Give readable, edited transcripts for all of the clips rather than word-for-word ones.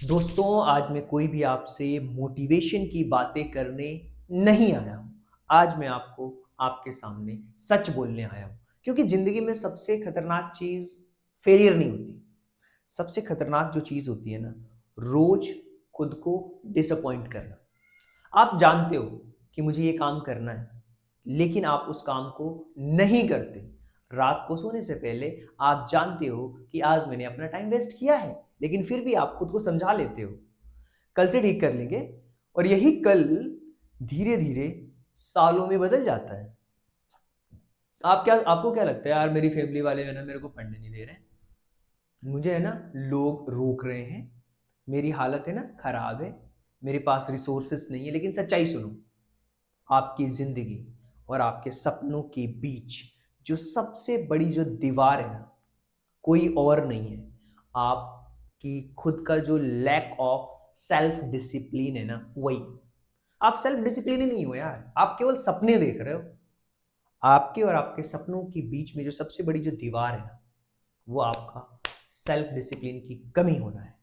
दोस्तों, आज मैं कोई भी आपसे मोटिवेशन की बातें करने नहीं आया हूँ। आज मैं आपको आपके सामने सच बोलने आया हूँ, क्योंकि ज़िंदगी में सबसे खतरनाक चीज़ फेलियर नहीं होती। सबसे खतरनाक जो चीज़ होती है ना, रोज़ खुद को डिसअपॉइंट करना। आप जानते हो कि मुझे ये काम करना है, लेकिन आप उस काम को नहीं करते। रात को सोने से पहले आप जानते हो कि आज मैंने अपना टाइम वेस्ट किया है, लेकिन फिर भी आप खुद को समझा लेते हो, कल से ठीक कर लेंगे। और यही कल धीरे-धीरे सालों में बदल जाता है। आपको क्या लगता है, यार मेरी फैमिली वाले है ना मेरे को पढ़ने नहीं दे रहे हैं। मुझे है ना लोग रोक रहे हैं, मेरी हालत है ना खराब है, मेरे पास रिसोर्सेस नहीं है। लेकिन सच्चाई सुनो, आपकी ज़िंदगी और आपके सपनों के बीच जो सबसे बड़ी जो दीवार है ना, कोई और नहीं है, आपकी खुद का जो लैक ऑफ सेल्फ डिसिप्लिन है ना, वही। आप सेल्फ डिसिप्लिन ही नहीं हो यार, आप केवल सपने देख रहे हो। आपके और आपके सपनों के बीच में जो सबसे बड़ी जो दीवार है ना, वो आपका सेल्फ डिसिप्लिन की कमी होना है।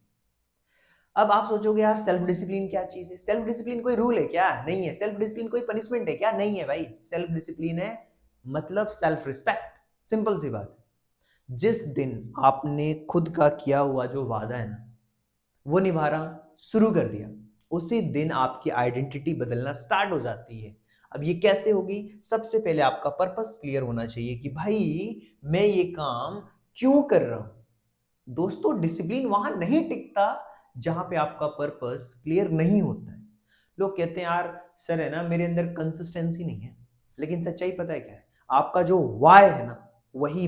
अब आप सोचोगे, यार सेल्फ डिसिप्लिन क्या चीज है? सेल्फ डिसिप्लिन कोई रूल है क्या? नहीं है। सेल्फ डिसिप्लिन कोई पनिशमेंट है क्या? नहीं है भाई। सेल्फ डिसिप्लिन है मतलब सेल्फ रिस्पेक्ट। सिंपल सी बात है। जिस दिन आपने खुद का किया हुआ जो वादा है ना, वो निभाना शुरू कर दिया, उसी दिन आपकी आइडेंटिटी बदलना स्टार्ट हो जाती है। अब ये कैसे होगी? सबसे पहले आपका पर्पस क्लियर होना चाहिए कि भाई मैं ये काम क्यों कर रहा हूं। दोस्तों, डिसिप्लिन वहां नहीं टिकता जहां पे आपका पर्पस क्लियर नहीं होता है। लोग कहते हैं, यार सर है ना मेरे अंदर कंसिस्टेंसी नहीं है। लेकिन सच्चाई पता है क्या है? आपका जो वाई है ना, वही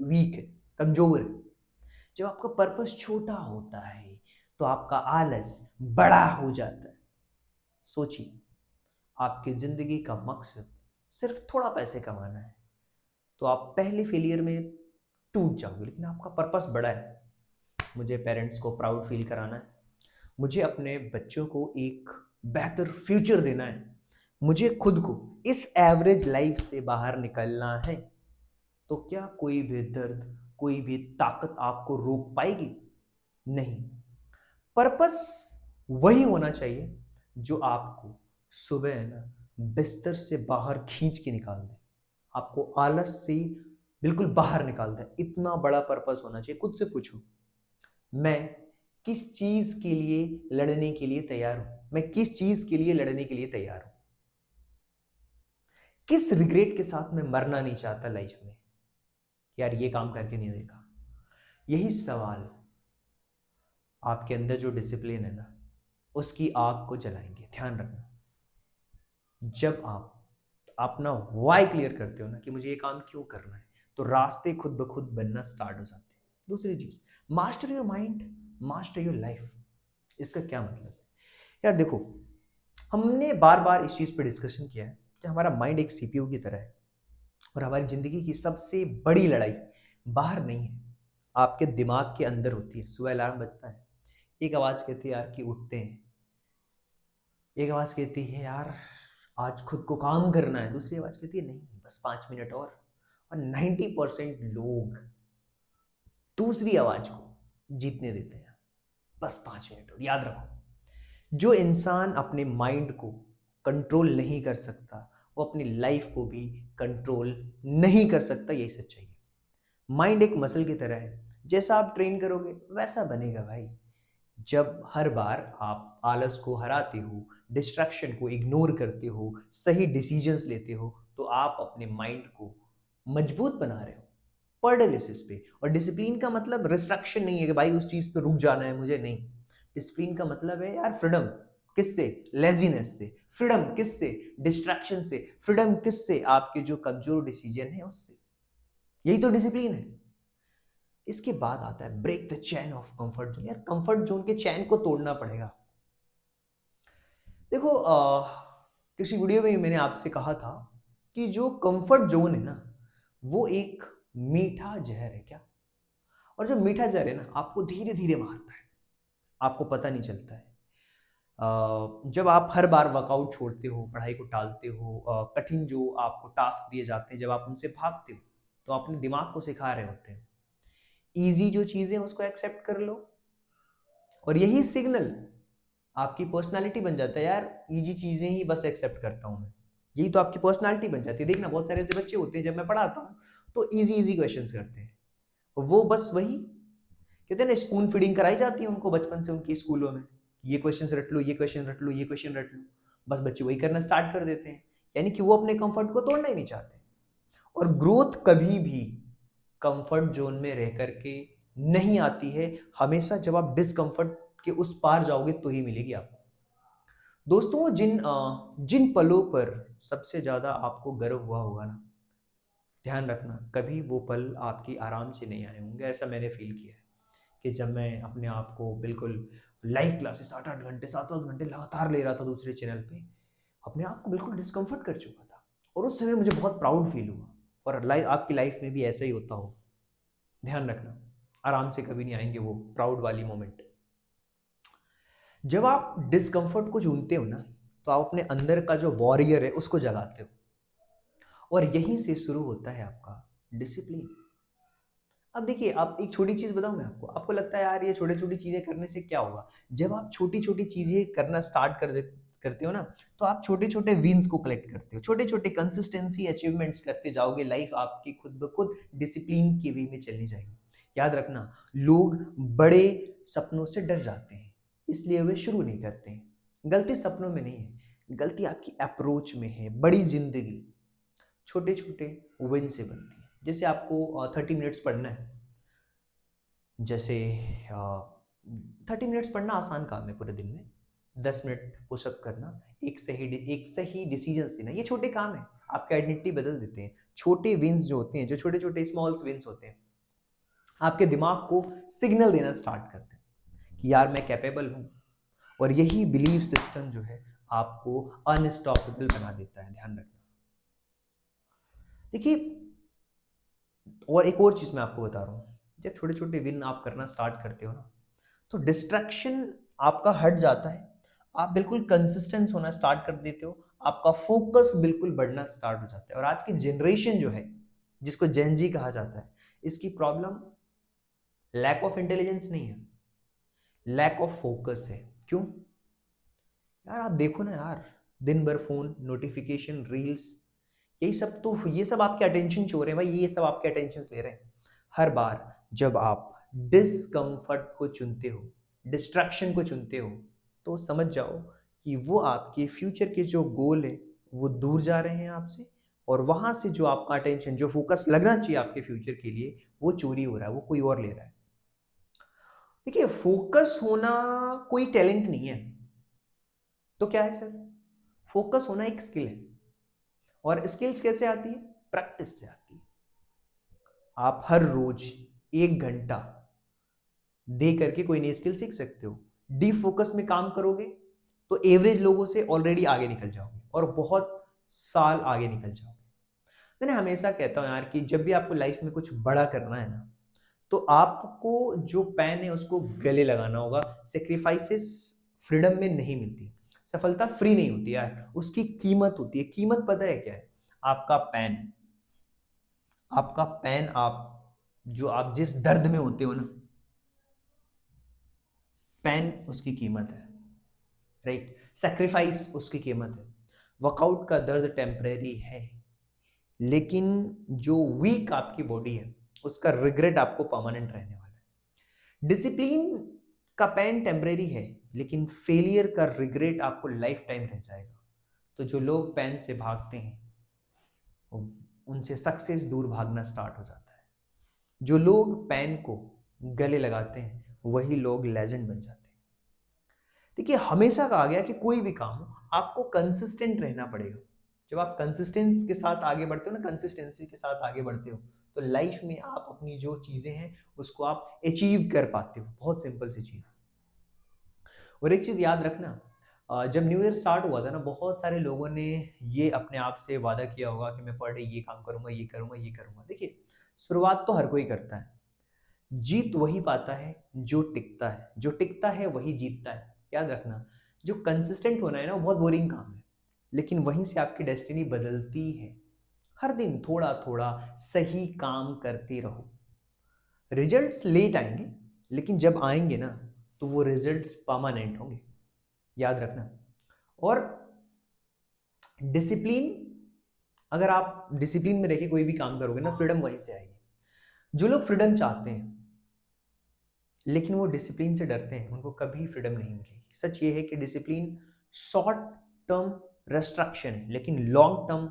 वीक है, कमजोर है। जब आपका पर्पस छोटा होता है तो आपका आलस बड़ा हो जाता है। सोचिए, आपकी जिंदगी का मकसद सिर्फ थोड़ा पैसे कमाना है, तो आप पहले फेलियर में टूट जाओगे। लेकिन आपका पर्पस बड़ा है, मुझे पेरेंट्स को प्राउड फील कराना है, मुझे अपने बच्चों को एक बेहतर फ्यूचर देना है, मुझे खुद को इस एवरेज लाइफ से बाहर निकलना है। तो क्या कोई भी दर्द, कोई भी ताकत आपको रोक पाएगी? नहीं। पर्पस वही होना चाहिए जो आपको सुबह है ना बिस्तर से बाहर खींच के निकाल दे, आपको आलस से बिल्कुल बाहर निकाल दे। इतना बड़ा पर्पस होना चाहिए। खुद से पूछो, मैं किस चीज के लिए लड़ने के लिए तैयार हूं? मैं किस चीज के लिए लड़ने के लिए तैयार हूं? किस रिग्रेट के साथ मैं मरना नहीं चाहता लाइफ में, यार ये काम करके नहीं देखा? यही सवाल आपके अंदर जो डिसिप्लिन है ना, उसकी आग को जलाएंगे। ध्यान रखना, जब आप अपना वाई क्लियर करते हो ना कि मुझे ये काम क्यों करना है, तो रास्ते खुद ब खुद बनना स्टार्ट हो जाते हैं। दूसरी चीज, master your mind, master your life. इसका क्या मतलब है? यार देखो, हमने बार बार इस चीज पे डिस्कशन किया है कि हमारा माइंड एक सीपीयू की तरह है, और हमारी जिंदगी की सबसे बड़ी लड़ाई बाहर नहीं है, आपके दिमाग के अंदर होती है। सुबह अलार्म बजता है, एक आवाज कहती है यार कि उठते हैं, एक आवाज कहती है यार आज खुद को काम करना है, दूसरी आवाज कहती है नहीं बस 5 मिनट और 90% लोग दूसरी आवाज को जीतने देते हैं, बस 5 मिनट और। याद रखो, जो इंसान अपने माइंड को कंट्रोल नहीं कर सकता, वो अपनी लाइफ को भी कंट्रोल नहीं कर सकता। यही सच्चाई है। माइंड एक मसल की तरह है, जैसा आप ट्रेन करोगे वैसा बनेगा भाई। जब हर बार आप आलस को हराते हो, डिस्ट्रैक्शन को इग्नोर करते हो, सही डिसीजंस लेते हो, तो आप अपने माइंड को मजबूत बना रहे हो पर डे बेसिस पे। और डिसिप्लिन का मतलब रिस्ट्रक्शन नहीं है कि भाई उस चीज पे रुक जाना है मुझे, नहीं। डिसिप्लिन का मतलब है यार फ्रीडम। किससे? लेजीनेस से। फ्रीडम किससे? डिस्ट्रैक्शन से। फ्रीडम किससे? आपके जो कमजोर डिसीजन है उससे। यही तो डिसिप्लिन है। इसके बाद आता है break the chain of comfort zone. यार कंफर्ट जोन के चैन को तोड़ना पड़ेगा। देखो, किसी वीडियो में मैंने आपसे कहा था कि जो कंफर्ट जोन है ना, वो एक मीठा जहर है क्या। और जो मीठा जहर है ना, आपको धीरे धीरे मारता है, आपको पता नहीं चलता है। जब आप हर बार वर्कआउट छोड़ते हो, पढ़ाई को टालते हो, कठिन जो आपको टास्क दिए जाते हैं जब आप उनसे भागते हो, तो अपने दिमाग को सिखा रहे होते हैं ईजी जो चीजें उसको एक्सेप्ट कर लो, और यही सिग्नल आपकी पर्सनालिटी बन जाता है। यार इजी चीजें ही बस एक्सेप्ट करता हूं मैं, यही तो आपकी पर्सनालिटी बन जाती है। देखना बहुत सारे ऐसे बच्चे होते हैं जब मैं पढ़ाता हूँ तो इजी इजी क्वेश्चंस करते हैं, वो बस वही कहते हैं ना, स्पून फीडिंग कराई जाती है उनको बचपन से उनकी स्कूलों में, ये क्वेश्चन रट लो, ये क्वेश्चन रट लो, ये क्वेश्चन रट लो, बस बच्चे वही करना स्टार्ट कर देते हैं। यानी कि वो अपने कंफर्ट को तोड़ना ही नहीं चाहते। और ग्रोथ कभी भी कंफर्ट जोन में रह करके नहीं आती है, हमेशा जब आप डिसकंफर्ट के उस पार जाओगे तो ही मिलेगी आपको। दोस्तों जिन पलों पर सबसे ज्यादा आपको गर्व हुआ होगा ना, ध्यान रखना कभी वो पल आपकी आराम से नहीं आए होंगे। ऐसा मैंने फील किया है कि जब मैं अपने आप को बिल्कुल लाइव क्लासेस 8-8 घंटे 7-7 घंटे लगातार ले रहा था दूसरे चैनल पे, अपने आप को बिल्कुल डिस्कम्फर्ट कर चुका था, और उस समय मुझे बहुत प्राउड फील हुआ। और लाइफ आपकी लाइफ में भी ऐसा ही होता हो, ध्यान रखना आराम से कभी नहीं आएंगे वो प्राउड वाली मोमेंट। जब आप डिस्कम्फर्ट को चुनते हो ना, तो आप अपने अंदर का जो वॉरियर है उसको जगाते हो, और यहीं से शुरू होता है आपका डिसिप्लिन। अब देखिए, आप एक छोटी चीज बताऊं मैं आपको, आपको लगता है यार ये छोटी छोटी चीजें करने से क्या होगा। जब आप छोटी छोटी चीजें करना स्टार्ट करते हो ना, तो आप छोटे छोटे विन्स को कलेक्ट करते हो, छोटे छोटे कंसिस्टेंसी अचीवमेंट्स करते जाओगे, लाइफ आपकी खुद ब खुद डिसिप्लिन की वे में चलनी जाएगी। याद रखना, लोग बड़े सपनों से डर जाते हैं, इसलिए वे शुरू नहीं करते हैं। गलती सपनों में नहीं है, गलती आपकी अप्रोच में है। बड़ी जिंदगी छोटे छोटे विन से बनती है। जैसे आपको 30 मिनट्स पढ़ना है, जैसे 30 मिनट्स पढ़ना आसान काम है पूरे दिन में। 10 मिनट पुशअप करना, एक सही डिसीजंस लेना, ये छोटे काम है, आपकी आइडेंटिटी बदल देते हैं। छोटे विंस जो होते हैं, जो छोटे छोटे स्मॉल विंस होते हैं, आपके दिमाग को सिग्नल देना स्टार्ट करते हैं कि यार मैं कैपेबल हूँ। और यही बिलीफ सिस्टम जो है आपको अनस्टॉपेबल बना देता है, ध्यान रखना। देखिए, और एक और चीज मैं आपको बता रहा हूँ, जब छोटे छोटे विन आप करना स्टार्ट करते हो ना, तो डिस्ट्रैक्शन आपका हट जाता है, आप बिल्कुल कंसिस्टेंस होना स्टार्ट कर देते हो, आपका फोकस बिल्कुल बढ़ना स्टार्ट हो जाता है। और आज की जनरेशन जो है, जिसको जेनजी कहा जाता है, इसकी प्रॉब्लम लैक ऑफ इंटेलिजेंस नहीं है, लैक ऑफ फोकस है। क्यों? यार आप देखो ना यार, दिन भर फोन, नोटिफिकेशन, रील्स, ये सब आपके अटेंशन चोर रहे हैं भाई, ये सब आपके अटेंशन ले रहे हैं। हर बार जब आप डिसकंफर्ट को चुनते हो, डिस्ट्रैक्शन को चुनते हो, तो समझ जाओ कि वो आपके फ्यूचर के जो गोल है वो दूर जा रहे हैं आपसे, और वहां से जो आपका अटेंशन, जो फोकस लगना चाहिए आपके फ्यूचर के लिए, वो चोरी हो रहा है, वो कोई और ले रहा है। देखिए, फोकस होना कोई टैलेंट नहीं है, तो क्या है सर? फोकस होना एक स्किल है। और स्किल्स कैसे आती है? प्रैक्टिस से आती है। आप हर रोज 1 घंटा दे करके कोई नई स्किल सीख सकते हो। डीप फोकस में काम करोगे तो एवरेज लोगों से ऑलरेडी आगे निकल जाओगे, और बहुत साल आगे निकल जाओगे। मैंने हमेशा कहता हूं यार कि जब भी आपको लाइफ में कुछ बड़ा करना है ना, तो आपको जो पैन है उसको गले लगाना होगा। सेक्रीफाइसेस फ्रीडम में नहीं मिलती, सफलता फ्री नहीं होती यार, उसकी कीमत होती है। कीमत पता है क्या है? आपका पैन, आपका पैन, आप जिस दर्द में होते हो ना, पैन उसकी कीमत है, राइट? सेक्रीफाइस उसकी कीमत है। वर्कआउट का दर्द टेम्परेरी है, लेकिन जो वीक आपकी बॉडी है उसका रिग्रेट आपको परमानेंट रहने वाला है। डिसिप्लिन का पेन टेम्परेरी है, लेकिन फेलियर का रिग्रेट आपको लाइफ टाइम रह जाएगा। तो जो लोग पेन से भागते हैं, उनसे सक्सेस दूर भागना स्टार्ट हो जाता है। जो लोग पेन को गले लगाते हैं, वही लोग लेजेंड बन जाते हैं। देखिए, हमेशा कहा गया कि कोई भी काम हो, आपको कंसिस्टेंट रहना पड़ेगा। जब आप कंसिस्टेंस के साथ आगे बढ़ते हो ना, कंसिस्टेंसी के साथ आगे बढ़ते हो, तो लाइफ में आप अपनी जो चीजें हैं उसको आप अचीव कर पाते हो। बहुत सिंपल सी चीज। और एक चीज याद रखना, जब न्यू ईयर स्टार्ट हुआ था ना, बहुत सारे लोगों ने ये अपने आप से वादा किया होगा कि मैं पर डे ये काम करूंगा, ये करूंगा, ये करूंगा। देखिए, शुरुआत तो हर कोई करता है, जीत वही पाता है जो टिकता है, जो टिकता है वही जीतता है। याद रखना, जो कंसिस्टेंट होना है ना, वो बहुत बोरिंग काम है, लेकिन वहीं से आपकी डेस्टिनी बदलती है। हर दिन थोड़ा थोड़ा सही काम करते रहो। रिजल्ट्स लेट आएंगे, लेकिन जब आएंगे ना, तो वो रिजल्ट्स परमानेंट होंगे, याद रखना। और डिसिप्लिन, अगर आप डिसिप्लिन में रह के कोई भी काम करोगे ना, फ्रीडम वहीं से आएगी। जो लोग फ्रीडम चाहते हैं लेकिन वो डिसिप्लिन से डरते हैं, उनको कभी फ्रीडम नहीं मिलेगी। सच ये है कि डिसिप्लिन शॉर्ट टर्म रेस्ट्रिक्शन है, लेकिन लॉन्ग टर्म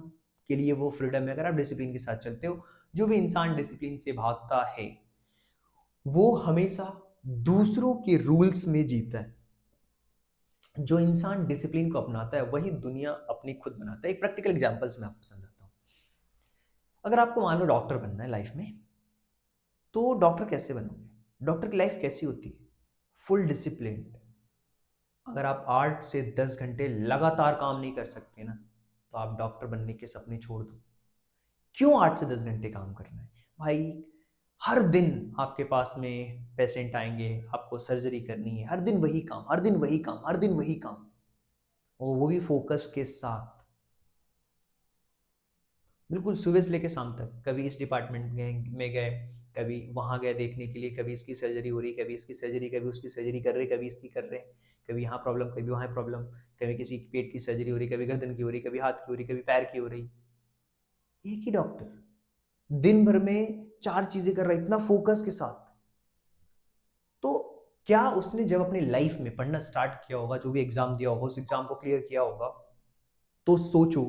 के लिए वो फ्रीडम है, अगर आप डिसिप्लिन के साथ चलते हो। जो भी इंसान डिसिप्लिन से भागता है वो हमेशा दूसरों के रूल्स में जीता है। जो इंसान डिसिप्लिन को अपनाता है वही दुनिया अपनी खुद बनाता है। एक प्रैक्टिकल एग्जांपल्स मैं आपको समझाता हूँ। अगर आपको मान लो डॉक्टर बनना है लाइफ में, तो डॉक्टर कैसे बनोगे? डॉक्टर की लाइफ कैसी होती है? Full discipline. अगर आप 8 से 10 घंटे लगातार काम नहीं कर सकते ना, तो आप डॉक्टर बनने के सपने छोड़ दो। क्यों 8 से 10 घंटे काम करना है भाई? हर दिन आपके पास में पेशेंट आएंगे, आपको सर्जरी करनी है, हर दिन वही काम, हर दिन वही काम, हर दिन वही काम, और वो भी फोकस के साथ, बिल्कुल सुबह से लेकर शाम तक। कभी इस डिपार्टमेंट में गए, कभी वहां गए देखने के लिए, कभी इसकी सर्जरी हो रही, कभी इसकी सर्जरी, कभी उसकी सर्जरी कर रहे, कभी इसकी कर रहे, कभी यहाँ प्रॉब्लम, कभी वहाँ प्रॉब्लम, कभी किसी की पेट की सर्जरी हो रही, कभी गर्दन की हो रही, कभी हाथ की हो रही, कभी पैर की हो रही। एक ही डॉक्टर दिन भर में 4 चीजें कर रहा है, इतना फोकस के साथ। तो क्या उसने जब अपनी लाइफ में पढ़ना स्टार्ट किया होगा, जो भी एग्जाम दिया होगा, उस एग्जाम को क्लियर किया होगा, तो सोचो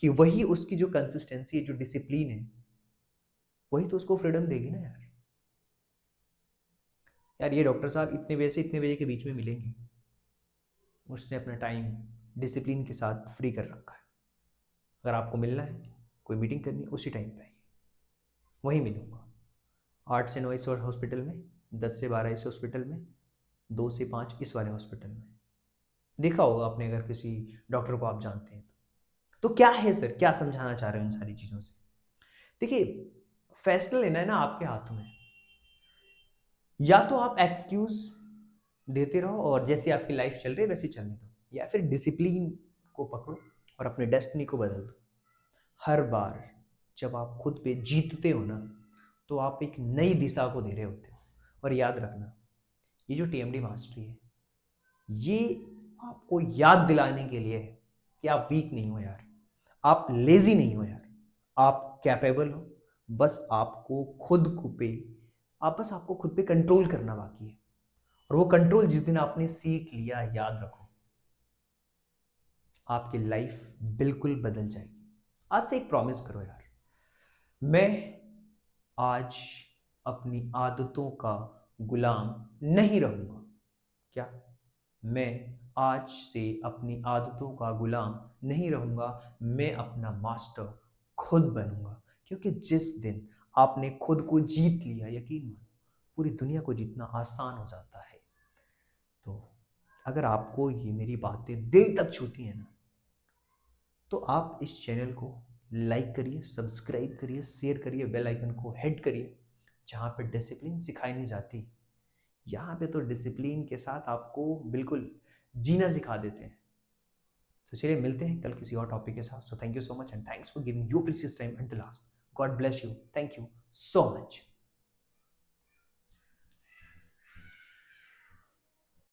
कि वही उसकी जो कंसिस्टेंसी है, जो डिसिप्लिन है, वही तो उसको फ्रीडम देगी ना यार। यार ये डॉक्टर साहब इतने बजे से इतने बजे के बीच में मिलेंगे, उसने अपना टाइम डिसिप्लिन के साथ फ्री कर रखा है। अगर आपको मिलना है, कोई मीटिंग करनी है, उसी टाइम पे आइए, वहीं मिलूंगा। 8 से 9 इस हॉस्पिटल में, 10 से 12 इस हॉस्पिटल में, 2 से 5 इस वाले हॉस्पिटल में। देखा होगा आपने अगर किसी डॉक्टर को आप जानते हैं तो क्या है सर, क्या समझाना चाह रहे हो इन सारी चीज़ों से? देखिए, फैसला लेना है ना आपके हाथ में। या तो आप एक्सक्यूज देते रहो और जैसे आपकी लाइफ चल रही है वैसे चलने दो, या फिर डिसिप्लिन को पकड़ो और अपने डेस्टिनी को बदल दो। हर बार जब आप खुद पे जीतते हो ना, तो आप एक नई दिशा को दे रहे होते हो। और याद रखना, ये जो टीएमडी मास्टरी है, ये आपको याद दिलाने के लिए है कि आप वीक नहीं हो यार, आप लेजी नहीं हो यार, आप कैपेबल हो। बस आपको खुद को पे बस आपको खुद पे कंट्रोल करना बाकी है। और वो कंट्रोल जिस दिन आपने सीख लिया, याद रखो, आपकी लाइफ बिल्कुल बदल जाएगी। आज से एक प्रॉमिस करो यार, मैं आज अपनी आदतों का गुलाम नहीं रहूंगा। क्या? मैं आज से अपनी आदतों का गुलाम नहीं रहूंगा, मैं अपना मास्टर खुद बनूंगा। क्योंकि जिस दिन आपने खुद को जीत लिया, यकीन मानो पूरी दुनिया को जीतना आसान हो जाता है। तो अगर आपको ये मेरी बातें दिल तक छूती हैं ना, तो आप इस चैनल को लाइक करिए, सब्सक्राइब करिए, शेयर करिए, बेल आइकन को हिट करिए। जहाँ पे डिसिप्लिन सिखाई नहीं जाती, यहाँ पे तो डिसिप्लिन के साथ आपको बिल्कुल जीना सिखा देते हैं। तो चलिए मिलते हैं कल किसी और टॉपिक के साथ। So thank you so much and thanks for giving your precious time at the last. God bless you, thank you so much.